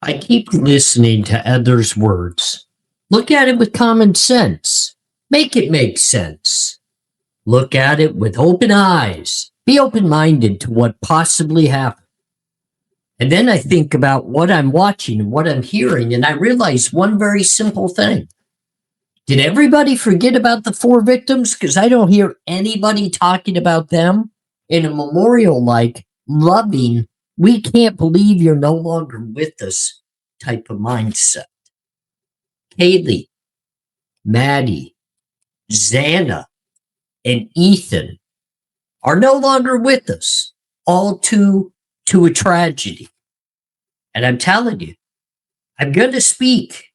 I keep listening to others' words. Look at it with common sense. Make it make sense. Look at it with open eyes. Be open-minded to what possibly happened. And then I think about what I'm watching and what I'm hearing, and I realize one very simple thing. Did everybody forget about the 4 victims? Because I don't hear anybody talking about them in a memorial like loving, we can't believe you're no longer with us type of mindset. Kaylee, Maddie, Xana, and Ethan are no longer with us, all to a tragedy. And I'm telling you, I'm going to speak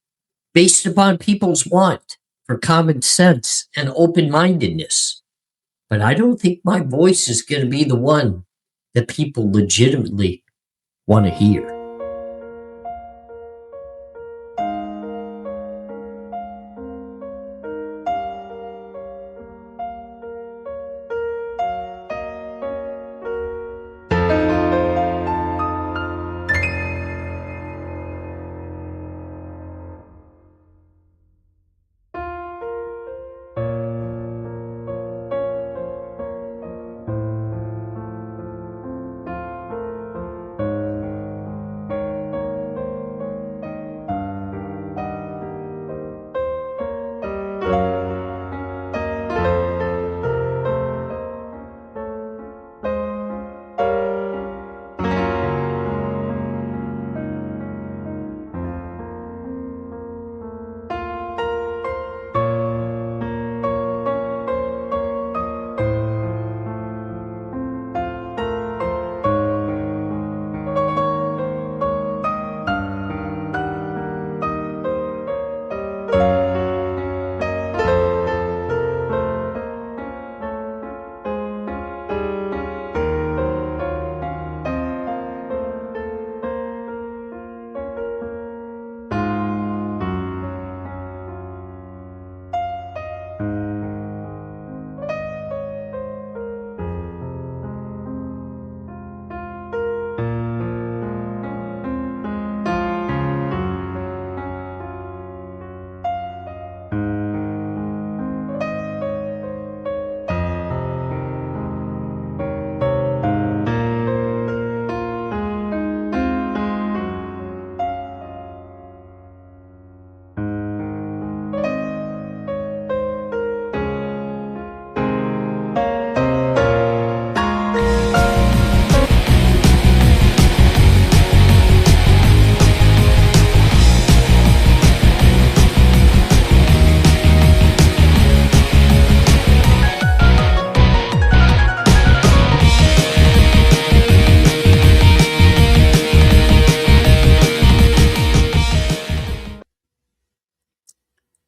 based upon people's want for common sense and open-mindedness. But I don't think my voice is going to be the one that people legitimately want to hear.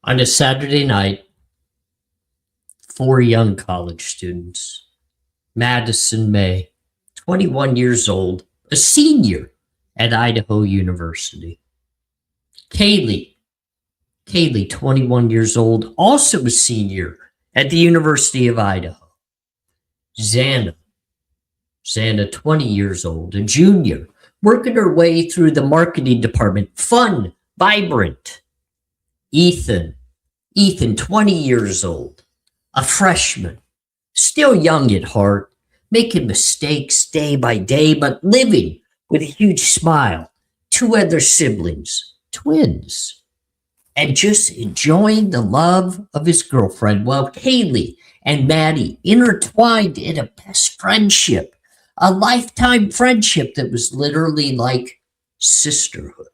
On a Saturday night, 4 young college students, Madison May, 21 years old, a senior at Idaho University. Kaylee, 21 years old, also a senior at the University of Idaho. Xana, 20 years old, a junior, working her way through the marketing department, fun, vibrant. Ethan, 20 years old, a freshman, still young at heart, making mistakes day by day, but living with a huge smile. 2 other siblings, twins, and just enjoying the love of his girlfriend, while Kaylee and Maddie intertwined in a best friendship, a lifetime friendship that was literally like sisterhood.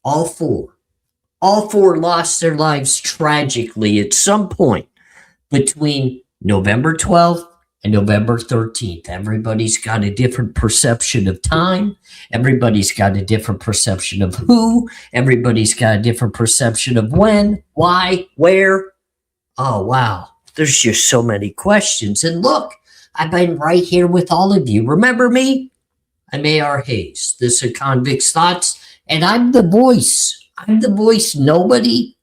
All four lost their lives tragically at some point between November 12th and November 13th. Everybody's got a different perception of time. Everybody's got a different perception of who. Everybody's got a different perception of when, why, where. Oh, wow. There's just so many questions. And look, I've been right here with all of you. Remember me? I'm ARHayes. This is Convict's Thoughts, and I'm the voice. I'm the voice nobody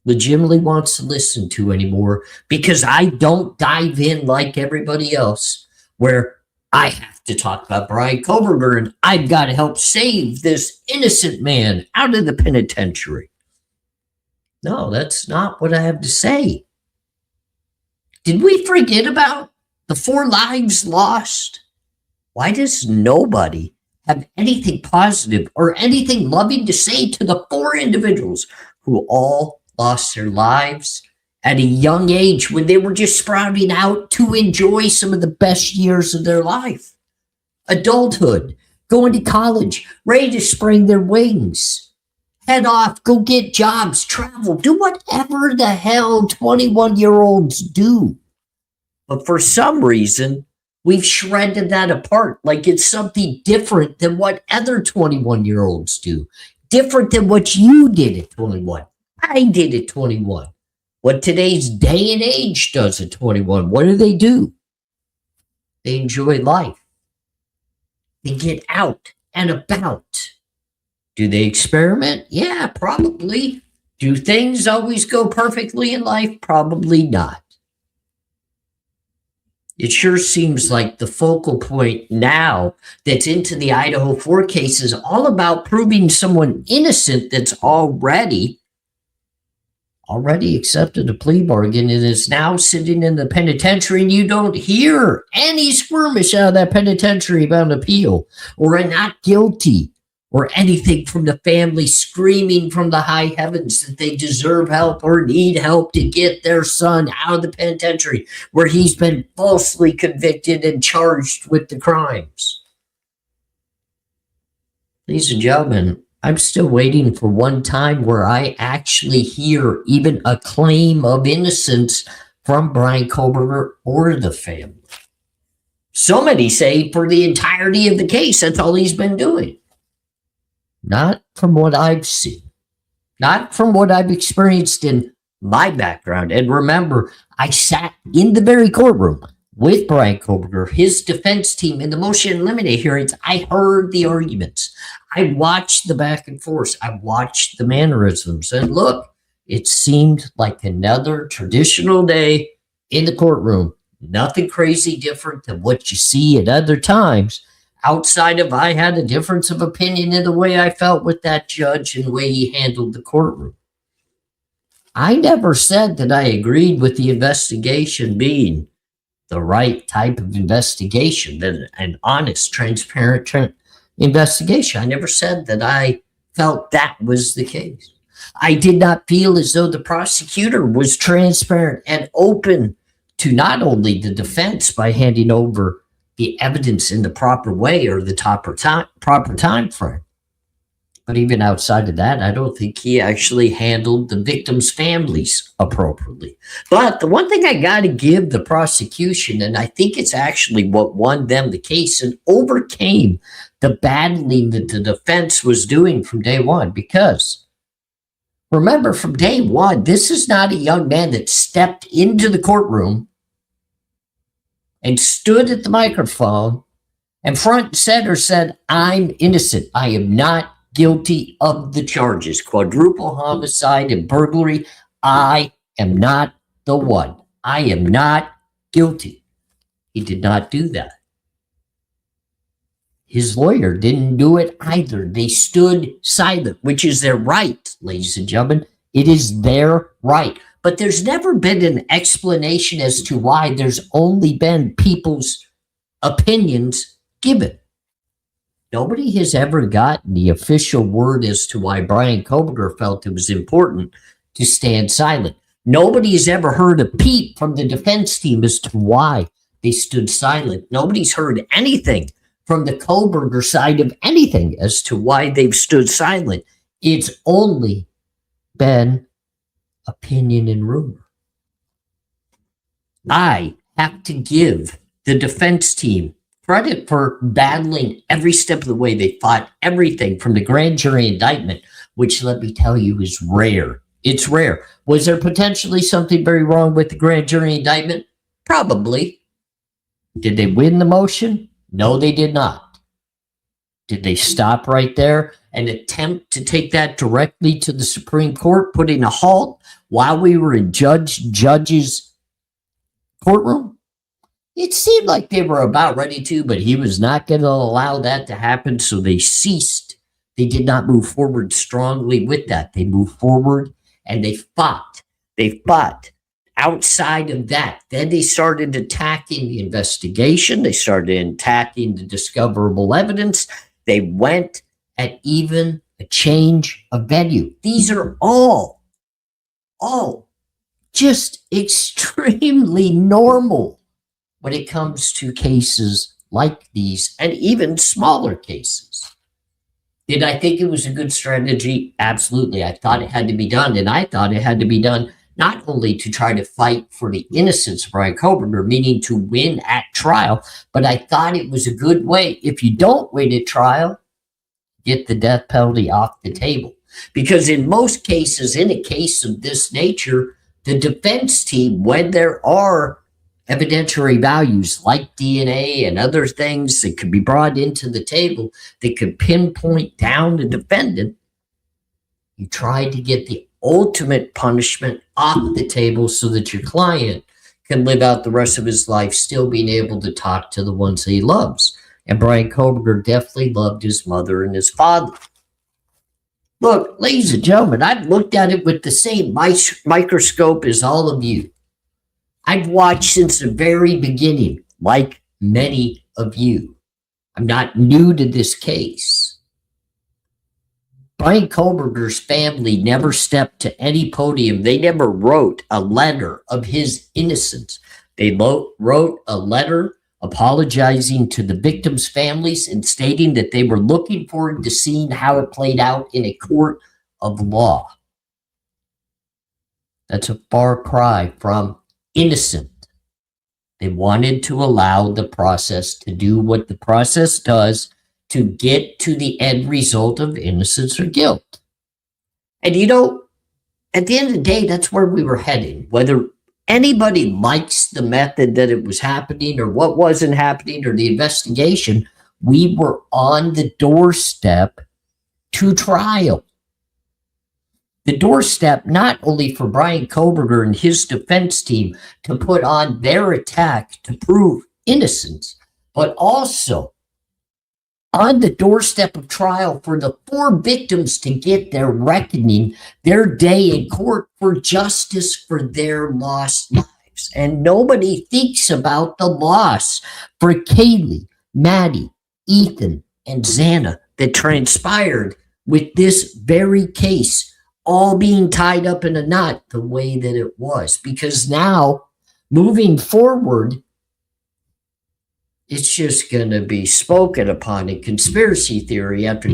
legitimately wants to listen to anymore, because I don't dive in like everybody else, where I have to talk about Brian Kohberger, and I've got to help save this innocent man out of the penitentiary. No, that's not what I have to say. Did we forget about the 4 lives lost? Why does nobody have anything positive or anything loving to say to the 4 individuals who all lost their lives at a young age when they were just sprouting out to enjoy some of the best years of their life? Adulthood, going to college, ready to spread their wings, head off, go get jobs, travel, do whatever the hell 21-year-olds do. But for some reason, we've shredded that apart like it's something different than what other 21-year-olds do, different than what you did at 21. I did at 21. What today's day and age does at 21. What do? They enjoy life. They get out and about. Do they experiment? Yeah, probably. Do things always go perfectly in life? Probably not. It sure seems like the focal point now that's into the Idaho 4 case is all about proving someone innocent that's already accepted a plea bargain and is now sitting in the penitentiary, and you don't hear any skirmish out of that penitentiary about an appeal or a not guilty or anything from the family screaming from the high heavens that they deserve help or need help to get their son out of the penitentiary where he's been falsely convicted and charged with the crimes. Ladies and gentlemen, I'm still waiting for one time where I actually hear even a claim of innocence from Brian Kohberger or the family. So many say for the entirety of the case, that's all he's been doing. Not from what I've seen, not from what I've experienced in my background. And remember, I sat in the very courtroom with Brian Kohberger, his defense team in the motion and limine hearings. I heard the arguments. I watched the back and forth. I watched the mannerisms. And look, it seemed like another traditional day in the courtroom. Nothing crazy different than what you see at other times, outside of I had a difference of opinion in the way I felt with that judge and the way he handled the courtroom. I never said that I agreed with the investigation being the right type of investigation, an honest, transparent investigation. I never said that I felt that was the case. I did not feel as though the prosecutor was transparent and open to not only the defense by handing over the evidence in the proper way or the proper time frame, but even outside of that, I don't think he actually handled the victims' families appropriately. But the one thing I got to give the prosecution, and I think it's actually what won them the case and overcame the battling that the defense was doing from day one, because remember, from day one, this is not a young man that stepped into the courtroom and stood at the microphone and front and center said, I'm innocent. I am not guilty of the charges. Quadruple homicide and burglary. I am not the one. I am not guilty. He did not do that. His lawyer didn't do it either. They stood silent, which is their right, ladies and gentlemen. It is their right. But there's never been an explanation as to why. There's only been people's opinions given. Nobody has ever gotten the official word as to why Brian Kohberger felt it was important to stand silent. Nobody has ever heard a peep from the defense team as to why they stood silent. Nobody's heard anything from the Kohberger side of anything as to why they've stood silent. It's only been opinion and rumor. I have to give the defense team credit for battling every step of the way. They fought everything from the grand jury indictment, which, let me tell you, is rare. It's rare. Was there potentially something very wrong with the grand jury indictment? Probably. Did they win the motion? No, they did not. Did they stop right there and attempt to take that directly to the Supreme Court, putting a halt while we were in judge's courtroom? It seemed like they were about ready to, but he was not going to allow that to happen, so they ceased. They did not move forward strongly with that. They moved forward and they fought. They fought. Outside of that, then they started attacking the investigation. They started attacking the discoverable evidence. They went at even a change of venue. These are all just extremely normal when it comes to cases like these and even smaller cases. Did I think it was a good strategy? Absolutely. I thought it had to be done, and I thought it had to be done not only to try to fight for the innocence of Brian Kohberger, meaning to win at trial, but I thought it was a good way. If you don't win at trial, get the death penalty off the table. Because in most cases, in a case of this nature, the defense team, when there are evidentiary values like DNA and other things that could be brought into the table that could pinpoint down the defendant, you try to get the ultimate punishment off the table so that your client can live out the rest of his life still being able to talk to the ones he loves. And Brian Kohberger definitely loved his mother and his father. Look, ladies and gentlemen, I've looked at it with the same microscope as all of you. I've watched since the very beginning, like many of you. I'm not new to this case. Brian Kohberger's family never stepped to any podium. They never wrote a letter of his innocence. They wrote a letter apologizing to the victims' families and stating that they were looking forward to seeing how it played out in a court of law. That's a far cry from innocent. They wanted to allow the process to do what the process does to get to the end result of innocence or guilt. And at the end of the day, that's where we were heading. Whether anybody likes the method that it was happening or what wasn't happening or the investigation, we were on the doorstep to trial. The doorstep not only for Brian Kohberger and his defense team to put on their attack to prove innocence, but also on the doorstep of trial for the 4 victims to get their reckoning, their day in court for justice for their lost lives. And nobody thinks about the loss for Kaylee, Maddie, Ethan, and Xana that transpired with this very case, all being tied up in a knot the way that it was. Because now, moving forward, it's just going to be spoken upon in conspiracy theory after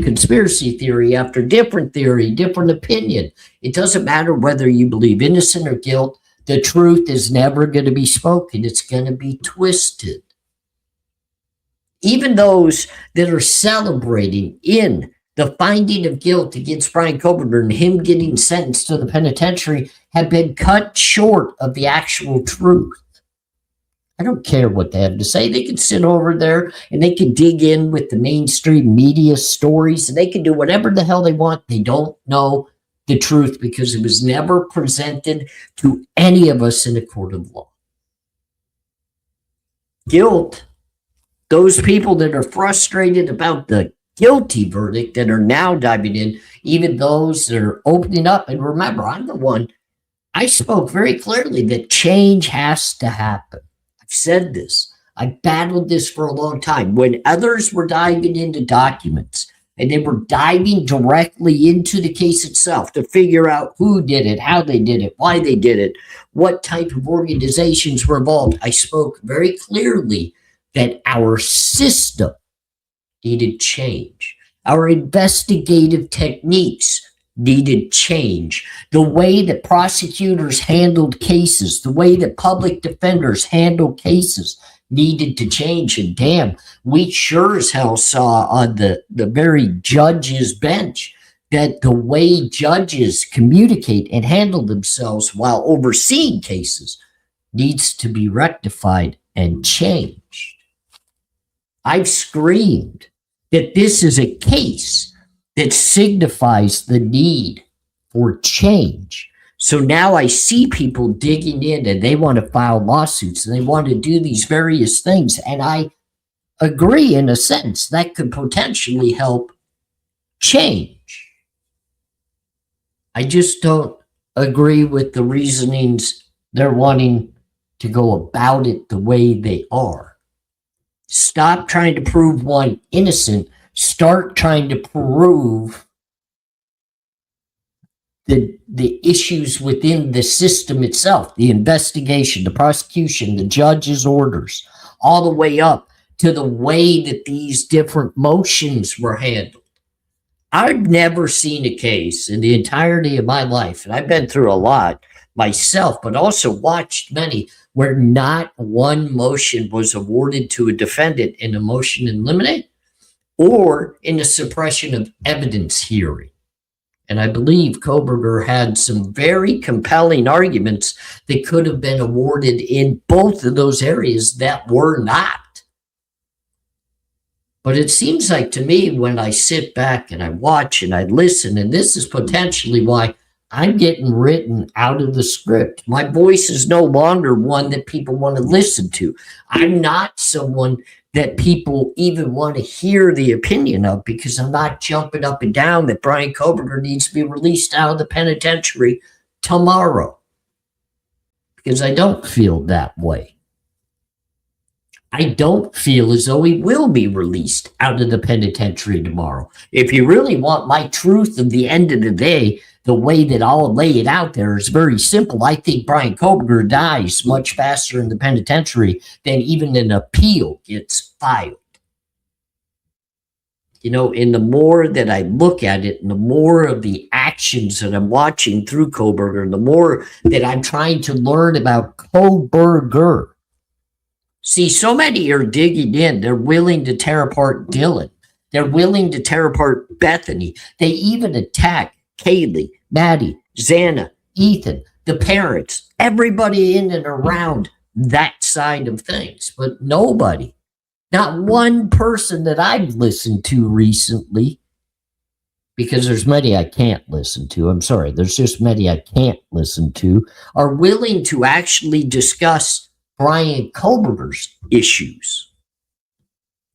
different theory, different opinion. It doesn't matter whether you believe innocent or guilt. The truth is never going to be spoken. It's going to be twisted. Even those that are celebrating in the finding of guilt against Brian Kohberger and him getting sentenced to the penitentiary have been cut short of the actual truth. I don't care what they have to say. They can sit over there and they can dig in with the mainstream media stories and they can do whatever the hell they want. They don't know the truth because it was never presented to any of us in a court of law. Guilt, those people that are frustrated about the guilty verdict that are now diving in, even those that are opening up. And remember, I'm the one, I spoke very clearly that change has to happen. I've said this. I battled this for a long time. When others were diving into documents and they were diving directly into the case itself to figure out who did it, how they did it, why they did it, what type of organizations were involved, I spoke very clearly that our system needed change. Our investigative techniques needed change. The way that prosecutors handled cases, the way that public defenders handle cases needed to change. And damn, we sure as hell saw on the very judge's bench that the way judges communicate and handle themselves while overseeing cases needs to be rectified and changed. I've screamed that this is a case that signifies the need for change So now I see people digging in and they want to file lawsuits and they want to do these various things. And I agree in a sense that could potentially help change. I just don't agree with the reasonings they're wanting to go about it the way they are. Stop trying to prove one innocent. Start trying to prove the issues within the system itself, the investigation, the prosecution, the judge's orders, all the way up to the way that these different motions were handled. I've never seen a case in the entirety of my life, and I've been through a lot myself, but also watched many, where not one motion was awarded to a defendant in a motion in limine or in a suppression of evidence hearing. And I believe Kohberger had some very compelling arguments that could have been awarded in both of those areas that were not. But it seems like to me, when I sit back and I watch and I listen, and this is potentially why I'm getting written out of the script. My voice is no longer one that people want to listen to. I'm not someone that people even want to hear the opinion of, because I'm not jumping up and down that Brian Kohberger needs to be released out of the penitentiary tomorrow, because I don't feel that way. I don't feel as though he will be released out of the penitentiary tomorrow. If you really want my truth of the end of the day, the way that I'll lay it out there is very simple. I think Brian Kohberger dies much faster in the penitentiary than even an appeal gets filed. You know, and the more that I look at it, and the more of the actions that I'm watching through Kohberger, and the more that I'm trying to learn about Kohberger. See, so many are digging in. They're willing to tear apart Dylan. They're willing to tear apart Bethany. They even attack Kaylee, Maddie, Xana, Ethan, the parents, everybody in and around that side of things. But nobody, not one person that I've listened to recently, because there's many I can't listen to. I'm sorry, there's just many I can't listen to, are willing to actually discuss Brian Kohberger's issues.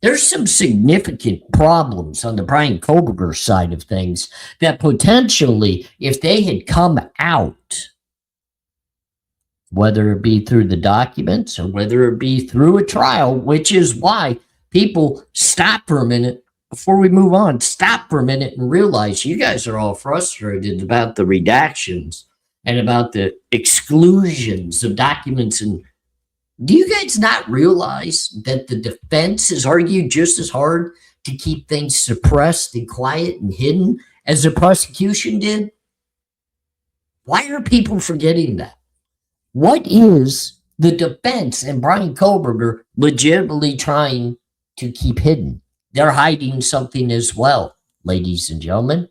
There's some significant problems on the Brian Kohberger side of things that potentially, if they had come out, whether it be through the documents or whether it be through a trial, which is why people stop for a minute before we move on, stop for a minute and realize you guys are all frustrated about the redactions and about the exclusions of documents. And do you guys not realize that the defense has argued just as hard to keep things suppressed and quiet and hidden as the prosecution did? Why are people forgetting that? What is the defense and Brian Kohberger legitimately trying to keep hidden? They're hiding something as well, ladies and gentlemen.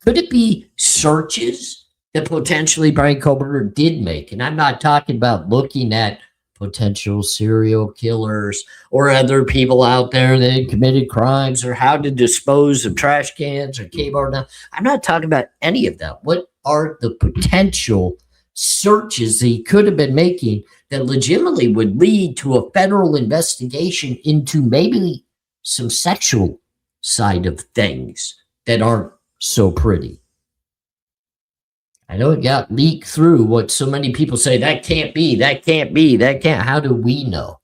Could it be searches that potentially Brian Kohberger did make? And I'm not talking about looking at potential serial killers or other people out there that committed crimes, or how to dispose of trash cans or keyboard. Now, I'm not talking about any of that. What are the potential searches that he could have been making that legitimately would lead to a federal investigation into maybe some sexual side of things that aren't so pretty? I know it got leaked through what so many people say, that can't be, that can't be, that can't. How do we know?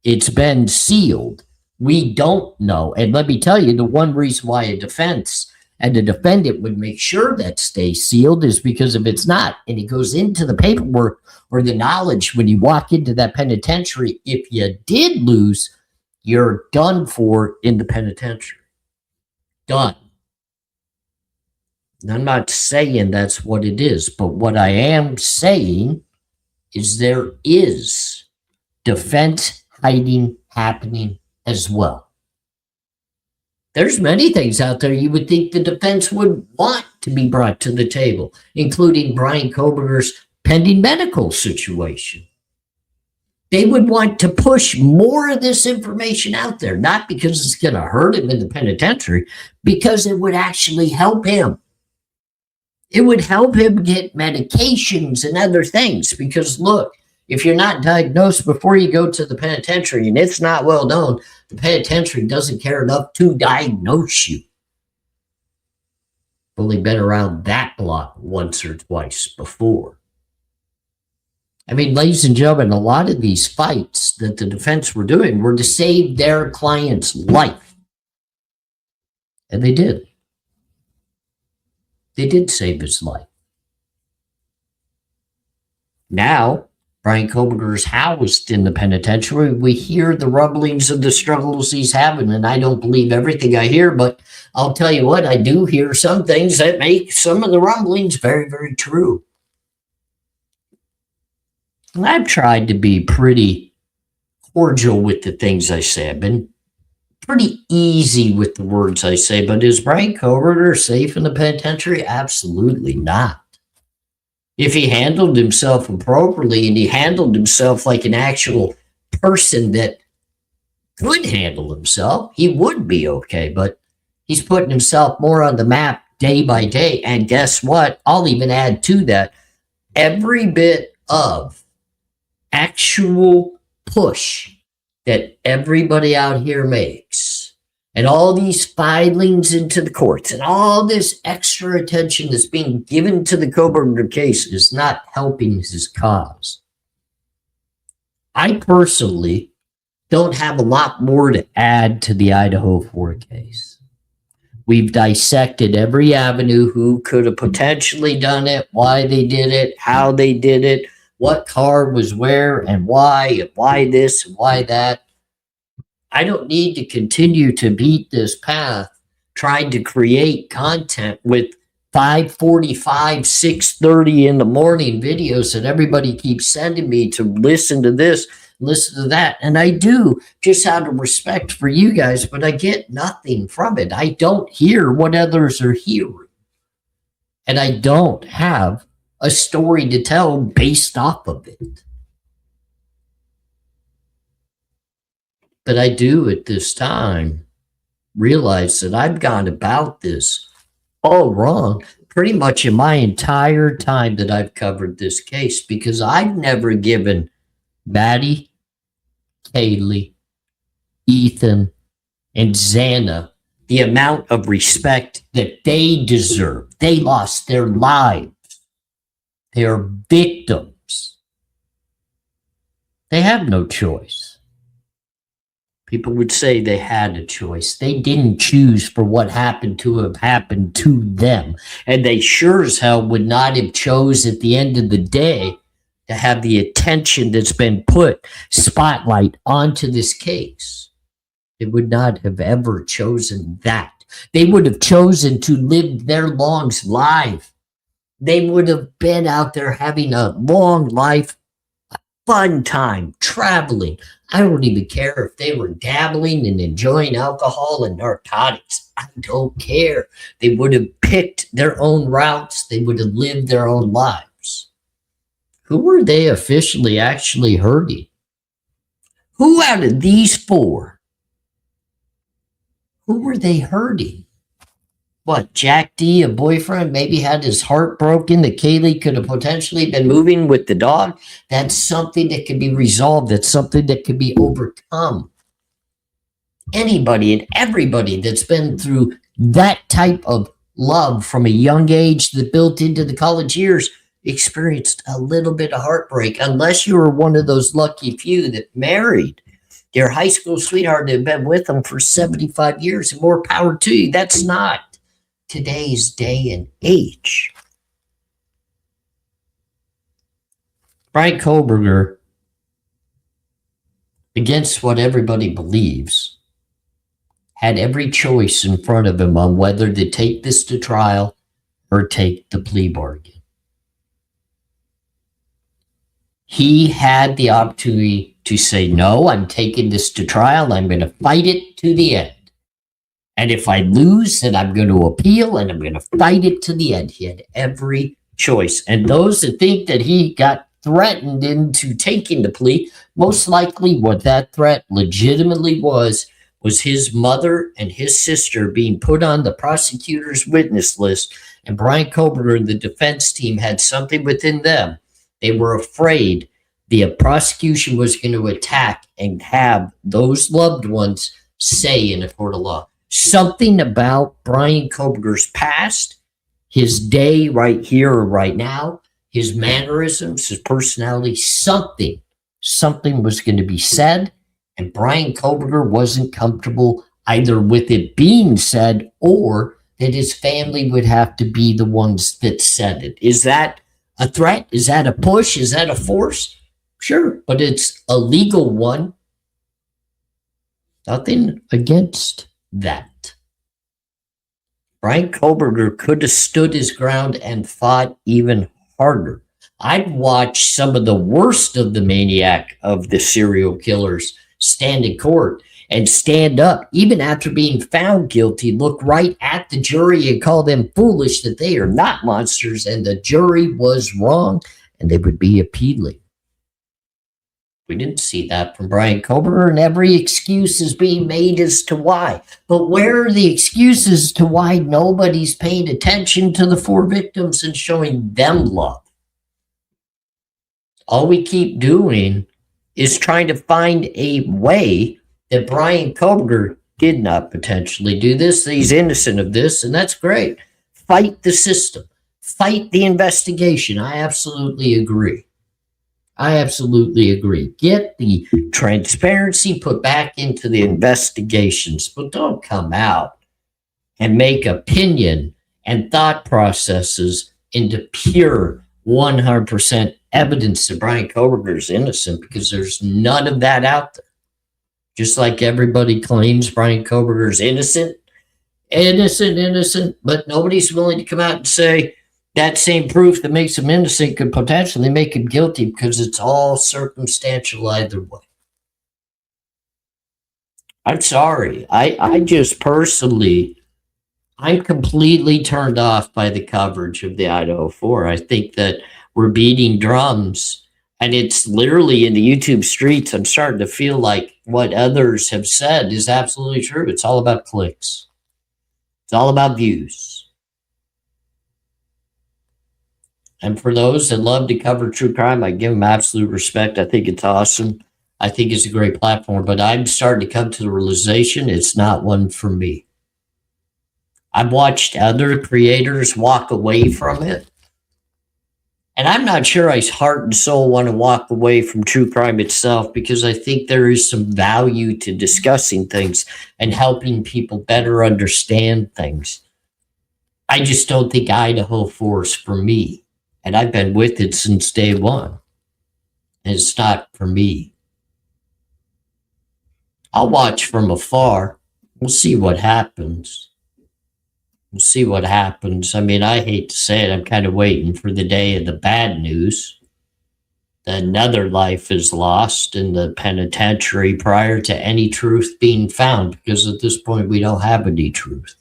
It's been sealed. We don't know. And let me tell you, the one reason why a defense and the defendant would make sure that stays sealed is because if it's not, and it goes into the paperwork or the knowledge when you walk into that penitentiary, if you did lose, you're done for in the penitentiary. Done. I'm not saying that's what it is, but what I am saying is there is defense hiding happening as well. There's many things out there you would think the defense would want to be brought to the table, including Brian Kohberger's pending medical situation. They would want to push more of this information out there, not because it's going to hurt him in the penitentiary, because it would actually help him. It would help him get medications and other things because, look, if you're not diagnosed before you go to the penitentiary and it's not well known, the penitentiary doesn't care enough to diagnose you. I've only been around that block once or twice before. I mean, ladies and gentlemen, a lot of these fights that the defense were doing were to save their client's life. And they did. They did save his life. Now, Brian Kohberger's housed in the penitentiary. We hear the rumblings of the struggles he's having, and I don't believe everything I hear, but I'll tell you what, I do hear some things that make some of the rumblings very, very true. And I've tried to be pretty cordial with the things I say. I've been pretty easy with the words I say, but is Brian Kohberger safe in the penitentiary? Absolutely not. If he handled himself appropriately and he handled himself like an actual person that could handle himself, he would be okay. But he's putting himself more on the map day by day. And guess what? I'll even add to that. Every bit of actual push that everybody out here makes, and all these filings into the courts, and all this extra attention that's being given to the Kohberger case is not helping his cause. I personally don't have a lot more to add to the Idaho 4 case. We've dissected every avenue, who could have potentially done it, why they did it, how they did it, what car was where and why this and why that. I don't need to continue to beat this path trying to create content with 5:45, 6:30 in the morning videos that everybody keeps sending me to listen to this, listen to that. And I do, just out of respect for you guys, but I get nothing from it. I don't hear what others are hearing. And I don't have a story to tell based off of it. But I do at this time realize that I've gone about this all wrong pretty much in my entire time that I've covered this case, because I've never given Maddie, Kaylee, Ethan, and Xana the amount of respect that they deserve. They lost their lives. They are victims. They have no choice. People would say they had a choice. They didn't choose for what happened to have happened to them. And they sure as hell would not have chose at the end of the day to have the attention that's been put spotlight onto this case. They would not have ever chosen that. They would have chosen to live their longs life. They would have been out there having a long life, fun time, traveling. I don't even care if they were dabbling and enjoying alcohol and narcotics. I don't care. They would have picked their own routes. They would have lived their own lives. Who were they officially actually hurting? Who out of these four, who were they hurting? What, Jack D, a boyfriend, maybe had his heart broken that Kaylee could have potentially been moving with the dog? That's something that can be resolved. That's something that can be overcome. Anybody and everybody that's been through that type of love from a young age that built into the college years experienced a little bit of heartbreak, unless you were one of those lucky few that married their high school sweetheart and had been with them for 75 years, and more power to you. That's not today's day and age. Brian Kohberger, against what everybody believes, had every choice in front of him on whether to take this to trial or take the plea bargain. He had the opportunity to say, no, I'm taking this to trial. I'm going to fight it to the end. And if I lose, then I'm going to appeal and I'm going to fight it to the end. He had every choice. And those that think that he got threatened into taking the plea, most likely what that threat legitimately was his mother and his sister being put on the prosecutor's witness list And Brian Kohberger and the defense team had something within them. They were afraid the prosecution was going to attack and have those loved ones say in a court of law. Something about Brian Kohberger's past, his day right here or right now, his mannerisms, his personality, something was going to be said, and Brian Kohberger wasn't comfortable either with it being said or that his family would have to be the ones that said it. Is that a threat? Is that a push? Is that a force? Sure, but it's a legal one. Nothing against that. Brian Kohberger could have stood his ground and fought even harder. I'd watch some of the worst of the maniac of the serial killers stand in court and stand up, even after being found guilty, look right at the jury and call them foolish that they are not monsters and the jury was wrong, and they would be appealing. We didn't see that from Brian Kohberger, and every excuse is being made as to why. But where are the excuses to why nobody's paying attention to the 4 victims and showing them love? All we keep doing is trying to find a way that Brian Kohberger did not potentially do this. He's innocent of this, and that's great. Fight the system. Fight the investigation. I absolutely agree. Get the transparency put back into the investigations, but don't come out and make opinion and thought processes into pure 100% evidence that Brian Kohberger is innocent, because there's none of that out there. Just like everybody claims Brian Kohberger is innocent, but nobody's willing to come out and say that same proof that makes him innocent could potentially make him guilty, because it's all circumstantial either way. I'm sorry. I just personally, I'm completely turned off by the coverage of the Idaho 4. I think that we're beating drums, and it's literally in the YouTube streets. I'm starting to feel like what others have said is absolutely true. It's all about clicks. It's all about views. And for those that love to cover true crime, I give them absolute respect. I think it's awesome. I think it's a great platform, but I'm starting to come to the realization it's not one for me. I've watched other creators walk away from it, and I'm not sure I heart and soul want to walk away from true crime itself, because I think there is some value to discussing things and helping people better understand things. I just don't think Idaho 4 is for me, and I've been with it since day one, and it's not for me. I'll watch from afar. We'll see what happens. I mean, I hate to say it, I'm kind of waiting for the day of the bad news. That another life is lost in the penitentiary prior to any truth being found, because at this point we don't have any truth.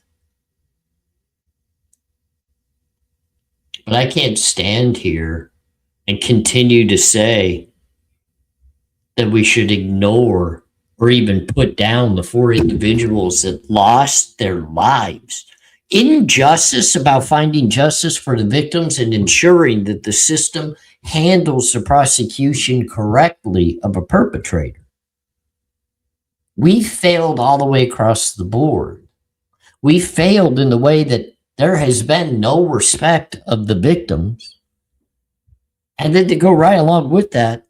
But I can't stand here and continue to say that we should ignore or even put down the 4 individuals that lost their lives. Injustice about finding justice for the victims and ensuring that the system handles the prosecution correctly of a perpetrator. We failed all the way across the board. We failed in the way that there has been no respect of the victims. And then to go right along with that,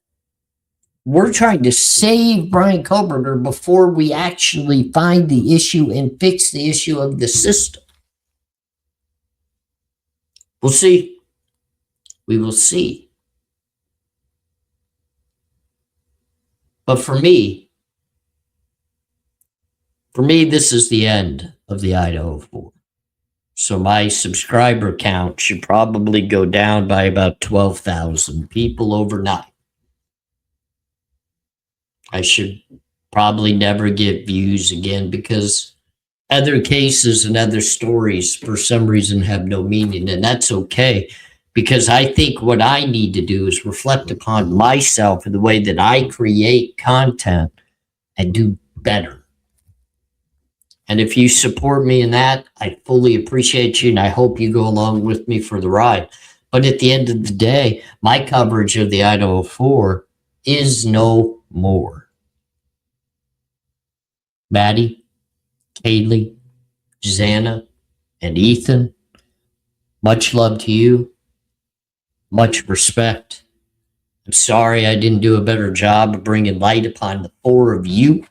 we're trying to save Brian Kohberger before we actually find the issue and fix the issue of the system. We'll see. We will see. But for me, this is the end of the Idaho 4. So my subscriber count should probably go down by about 12,000 people overnight. I should probably never get views again, because other cases and other stories for some reason have no meaning, and that's okay, because I think what I need to do is reflect upon myself and the way that I create content and do better. And if you support me in that, I fully appreciate you, and I hope you go along with me for the ride. But at the end of the day, my coverage of the Idaho 4 is no more. Maddie, Kaylee, Xana, and Ethan, much love to you. Much respect. I'm sorry I didn't do a better job of bringing light upon the four of you.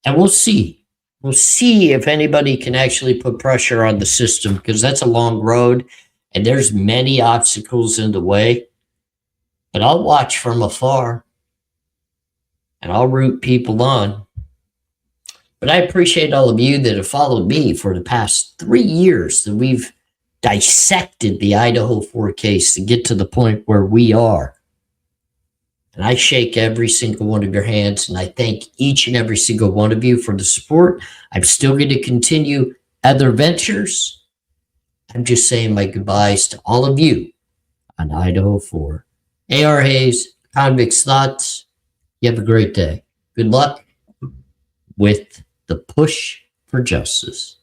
And we'll see. We'll see if anybody can actually put pressure on the system, because that's a long road and there's many obstacles in the way. But I'll watch from afar and I'll root people on. But I appreciate all of you that have followed me for the past 3 years that we've dissected the Idaho 4 case to get to the point where we are. And I shake every single one of your hands, and I thank each and every single one of you for the support. I'm still going to continue other ventures. I'm just saying my goodbyes to all of you on Idaho 4. ARHayes, Convict's Thoughts. You have a great day. Good luck with the push for justice.